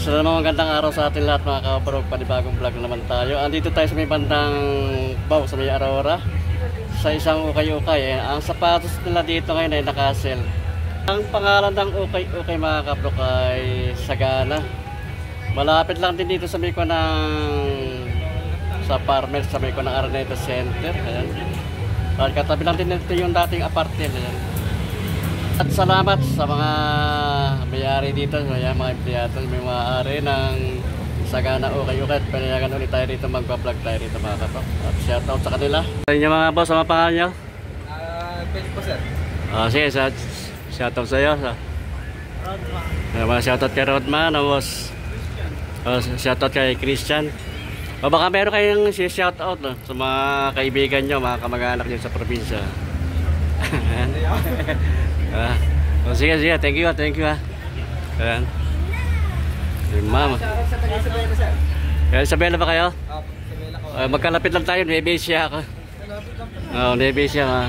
So naman magandang araw sa atin lahat mga kaparog, panibagong vlog naman tayo. Andito tayo sa may bandang Bao, sa may Aurora, sa isang ukay-ukay. Ang sapatos nila dito ngayon ay nakasel. Ang pangalan ng ukay-ukay mga kaparog ay Sagana. Malapit lang din dito sa may ko ng sa Farmers, sa may ko ng Araneta Center. Ayan. At katabi lang din dito yung dating apartment. Ayan. At salamat sa mga may-ari dito, mga empleyado, may mga-ari ng Sagana ukay-ukay. Panayagan ulit tayo dito, magpa-vlog tayo dito mga kapag. At shoutout sa kanila. Sa inyo mga boss, ang pangalan nyo? Pwede po sir. Sige, shoutout sa iyo. Rodman. Shoutout kay Rodman, boss. Shoutout kay Christian. O baka meron kayong shoutout sa mga kaibigan nyo, mga kamag-anak nyo sa probinsya. Sige, thank you ha. Ayan. Mama. Kaya Isabela ba kayo? Isabela ko. Magkalapit lang tayo, Nebesia ako. Nebesia ha.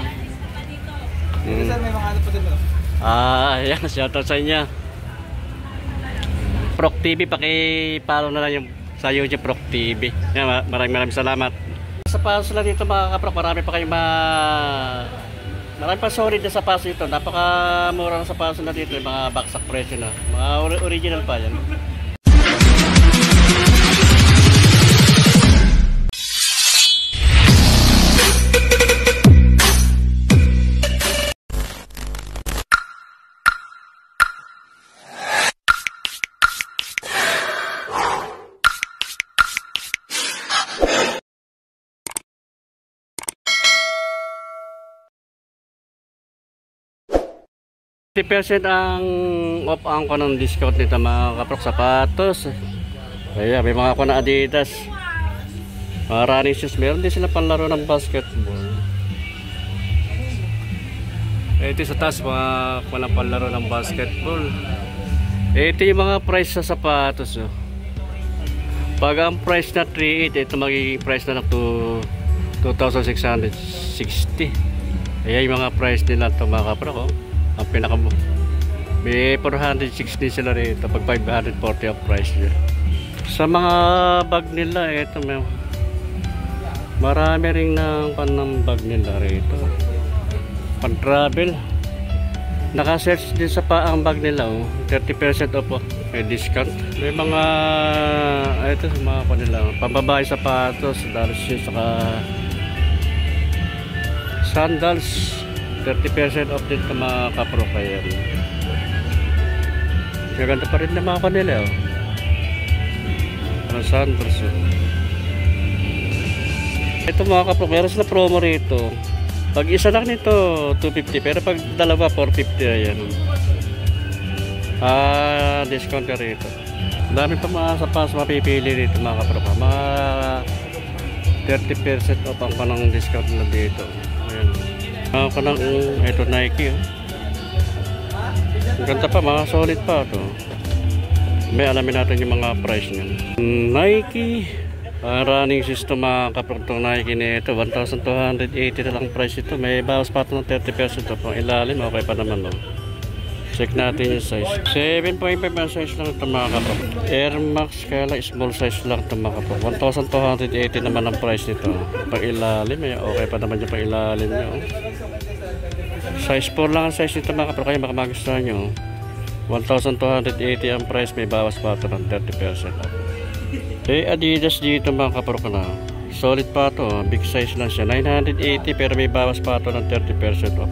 Sir, may mga ano po din mo? Ayan, shoutout sa inyo. Proc TV, paki-follow na lang yung sa YouTube Proc TV. Yan, maraming salamat. Sa paso lang dito mga kaprok, marami pa kayong marami pa solid na sapatos ito. Napakamura ng sapatos na dito, mga baksak presyo na. Mga original pa yan. %, ang off ang ko ng discount nito mga kaprok sapatos. Kaya may mga ko na Adidas, mga running shoes. Meron din sila panlaro ng basketball. Ito sa taas mga ko na panlaro ng basketball. Ito yung mga price sa sapatos. Pag ang price na 3.8, ito magiging price na to 2,660. Kaya yung mga price nila ito mga kaprok. Ang pinaka may 416 sila rito pag 540 ang price nyo. Sa mga bag nila ito may marami rin ng panang bag nila rito, pan travel. Naka-search din sa ang bag nila 30% off, may discount. May mga ito sa mga kanila pambabae sapatos, shoes, saka sandals, 30% off din sa mga kaprok. Kaya maganda pa rin na mga kanila ang sandals. Ito mga kaprok, meron sila promo rito. Pag isa lang nito 250, pero pag dalawa 450. Ayan, discount ka rito. Dami pa mga sapatos mapipili rito mga kaprok. Mga 30% off ang panang discount nila dito. Ayan. Kanang ito Nike. Ang ganda pa, mga solid pa to. May alamin natin yung mga price niyan. Nike running system mga kaprok, Nike nito 1,280 na lang price ito. May bawas pa ito ng 30% off. Ang ilalim okay pa naman Check natin yung size. 7.5 ang size lang ito mga kaprok. Air Max, kaya lang small size lang ito mga kaprok. 1,280 naman ang price nito. Pag ilalim, okay pa naman yung pag ilalim nyo. Size 4 lang ang size nito mga kaprok. Kaya baka magustuhan nyo. 1,280 ang price, may bawas pa ito ng 30%. Adidas dito mga kaprok na. Solid pa ito. Big size lang siya. 980 pero may bawas pa ito ng 30% off.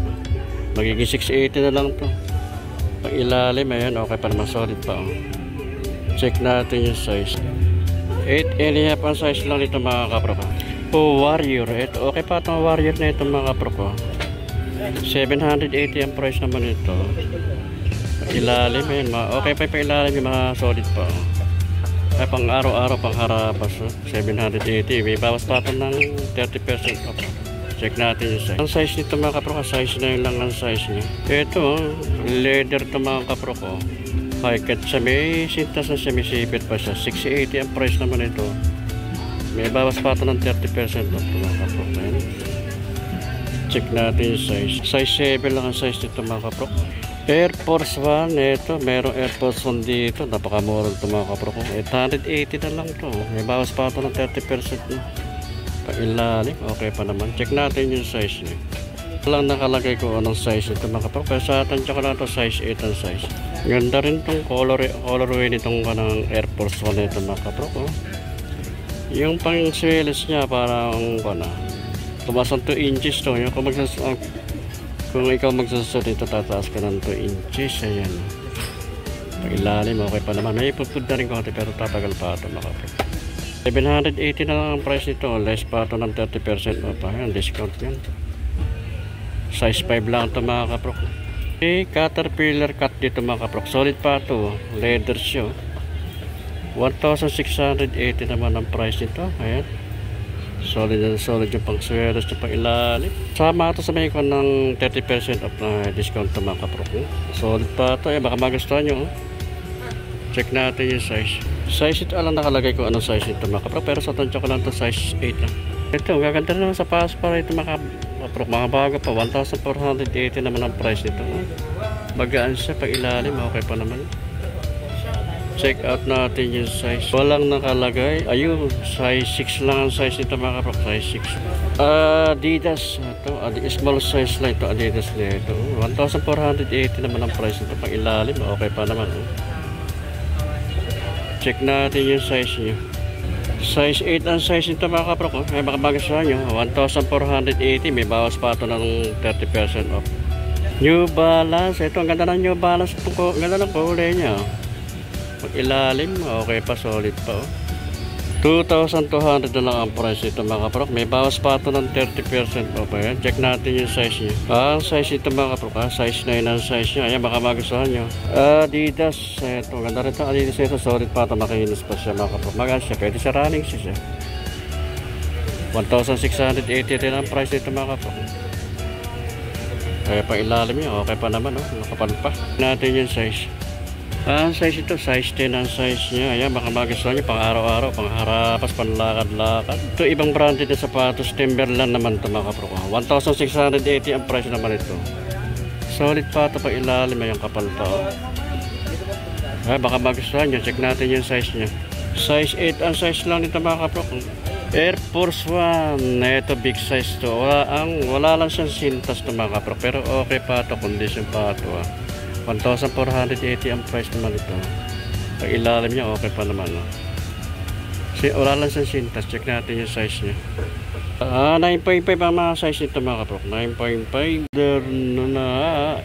Magiging 680 na lang ito. Pag ilalim, ayan, okay pa naman, solid pa. Check natin yung size. 8.5 ang size lang dito mga kaprok. Warrior, ito okay pa itong Warrior na ito mga kaprok. 780 ang price naman ito. Ilalim, ayan, okay pa yung ilalim, yung mga solid pa. Ay, pang araw-araw, pang harapas. 780, may bawas pa ito ng 30% off. Check natin yung size. Ang size nito mga kaprok, size na yun lang ang size niya. Ito, leather ito mga kaprok. High cut siya, may sintas na siya, may sipit pa siya. 680 ang price naman ito. May bawas pa ito ng 30% off mga kaprok. Check natin yung size. Size 7 lang ang size nito mga kaprok. Air Force 1, ito, merong Air Force 1 dito. Napakamura ito mga kapro ko. 880 na lang to. May bawas pa ito ng 30% na. Pailalim, okay pa naman. Check natin yung size niya. Walang nakalagay ko anong size ito mga kapro. Kaya sa tansya ko lang ito, size 8 ang size. Ganda rin itong colorway nitong kanang Air Force 1 ito mga kapro ko. Yung pang swelis niya parang tumaas ng 2 inches to. Yung kung ikaw magsusot ito, tataas ka ng 2 inches. Ayan. Pag-ilalim, okay pa naman. May ipupud na rin konti pero tatagal pa ito mga kapro. 780 na lang ang price nito. Less pa ito ng 30% pa. Ayan, discount yan. Size 5 lang ito mga kapro. Okay, Caterpillar cut dito mga kapro. Solid pa ito. Leather shoe. 1,680 naman ang price nito. Ayan. Solid na solid yung pang sweaters yung pang ilalim. Sama ito sa may ko ng 30% off na discount ito mga kapro. Solid pa ito. Baka magustuhan nyo. Check natin yung size. Size ito alam nakalagay ko anong size ito mga kapro. Pero sa tansya ko lang ito size 8 lang. Ito gaganda naman sa pass para ito mga kapro. Mga bago pa. 1,480 naman ang price nito. Bagaan siya pag ilalim. Okay pa naman. Check out natin yung size. Walang nakalagay. Ayun, size 6 lang ang size nito mga kapro. Size 6. Adidas. Ito, small size lang ito. Adidas na ito. 1,480 naman ang price nito. Pag ilalim, okay pa naman. Check natin yung size niya. Size 8 ang size nito mga kapro. May makabagasahan nyo. 1,480. May bawas pa ito ng 30% off. New Balance. Ito, ang ganda ng New Balance. Ang ganda ng kulay niya. Ilalim, okay pa, solid pa 2,200 na lang ang price ito mga kaprok. May bawas pa ito ng 30% off. Ayan, check natin yung size niya. Ang size ito mga kaprok, size 9 ang size niya. Ayan, baka magustuhan nyo. Adidas, ito, ganda rin ito. Adidas ito, solid pa ito, makinis pa siya mga kaprok. Magaan siya, pwede sa running siya. 1,680 rin ang price ito mga kaprok. Kaya pa ilalim niya, okay pa naman, nakapal pa. Natin yung size. Ang size ito, size 10 ang size niya. Ayan, baka magustuhan niyo pang araw-araw, pang harapas, pang lakad-lakad. Ito, ibang branded na sapatos, Timberland naman ito mga kapro. 1,680 ang price naman ito. Solid pa ito pag ilalim, ayang kapal pa. Ayan, baka magustuhan niyo, check natin yung size niya. Size 8 ang size lang nito mga kapro. Air Force 1, ito big size to. Wala lang siyang sintas to mga kapro, pero okay pa ito, condition pa ito 1,480 ang price naman ito. Pag ilalim niya, okay pa naman. Wala lang sa sintas. Check natin yung size niya. 9.5 ang mga size nito mga kaprok. 9.5.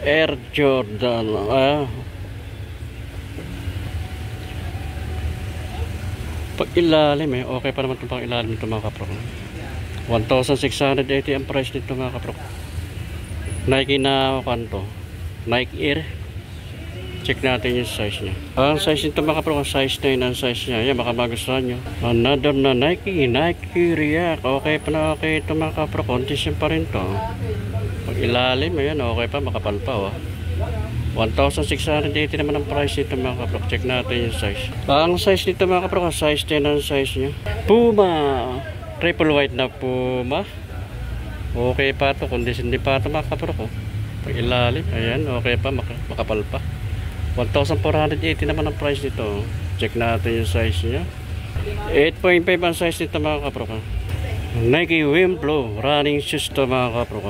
Air Jordan. Pag ilalim okay pa naman itong pang ilalim nito mga kaprok. 1,680 ang price nito mga kaprok. Nike na kanto. Nike Air. Check natin yung size niya. Ang size nito mga kapro, size 9 ang size niya. Yan, baka magustuhan nyo. Another na Nike React. Okay pa na okay ito mga kapro. Condition pa rin to. Pag ilalim, ayan, okay pa, makapal pa 1,680 naman ang price nito mga kapro. Check natin yung size. Ang size nito mga kapro, size 10 ang size niya. Puma. Triple white na Puma. Okay pa ito. Condition din pa ito mga kapro. Pag ilalim, ayan, okay pa, makapal pa. 1,480 naman ang price nito. Check natin yung size niya. 8.5 ang size nito mga kapro. Nike Wimplo running shoes to mga kapro.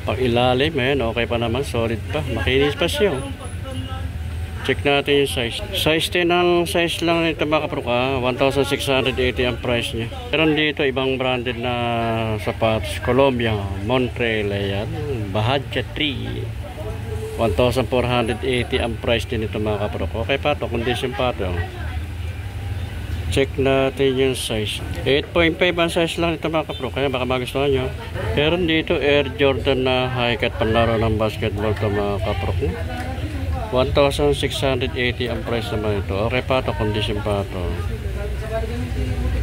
Pag ilalim, ayan, okay pa naman, solid pa, makinis pa siya. Check natin yung size. Size 10 ang size lang nito mga kapro. 1,680 ang price niya. Pero dito ibang branded na sapatos. Columbia, Montreal, ayan, Bahadja 3. 1,480 ang price din ito mga kapro. Okay pa ito, condition pa ito. Check natin yung size. 8.5 ang size lang ito mga kapro. Kaya baka magustuhan nyo. Pero dito Air Jordan na high cut panlaro ng basketball ito mga kapro. 1,680 ang price naman ito. Okay pa ito, condition pa ito.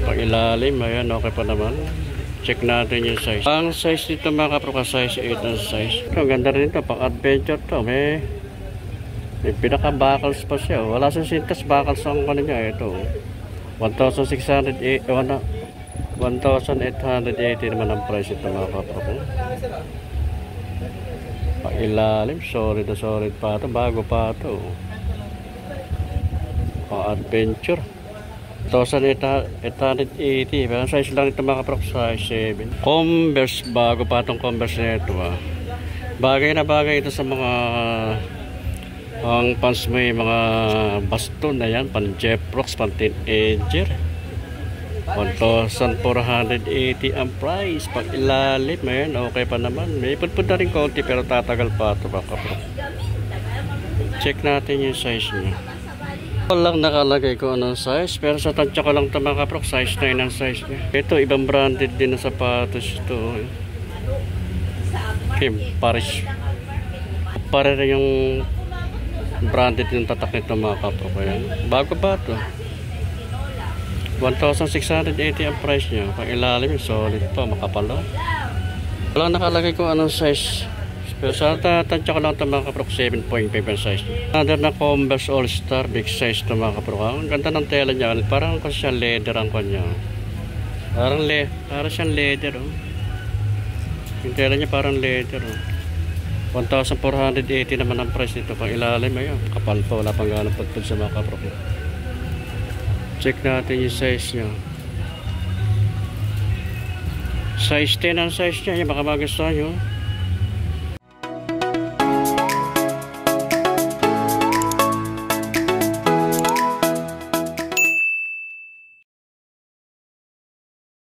Pag ilalim, ayan, okay pa naman. Check natin yung size. Ang size nito mga kapro, size 8 ang size. Ito, ganda rin ito, pang adventure to. May pinaka buckles pa siya. Wala sa sintas buckles ang ano niya. Ito 1,880 naman ang price ito mga kapro. Pailalim, solid na solid pa ito. Bago pa ito. Adventure 2,880. Pero size lang ito mga kaprok, size 7. Converse, bago pa itong Converse na ito. Bagay na bagay ito sa mga ang pants, may mga baston na yan, pan Jeprox, pan teenager. 1,480 ang price. Pag ilalim, ayan, okay pa naman. May pudpud na rin konti pero tatagal pa ito mga kaprok. Check natin yung size niya. Walang nakalagay ko anong size, pero sa tansya ko lang ito mga kaprok, size 9 ang size niya. Ito, ibang branded din na sapatos ito. Kim Paris. Para rin yung branded yung tatak nito mga kaprok. Ayan. Bago pa ito. 1,680 ang price niya. Pang ilalim, solid pa, makapal. Walang nakalagay ko anong size. Pero sa tansya ko lang ito mga kaprok, 7.5 ang size niya. Another na Converse All Star, big size ito mga kaprok. Ang ganda ng tela niya. Parang kasi siya leather ang kanya. Parang siyang leather. Oh. Yung tela niya parang leather. Oh. 1,480 naman ang price nito. Pang ilalim, ayun. Kapal pa, wala pang ganang pagpud sa mga kaprok. Check natin yung size niya. Size 10 ang size niya. Yung baka magustuhan nyo.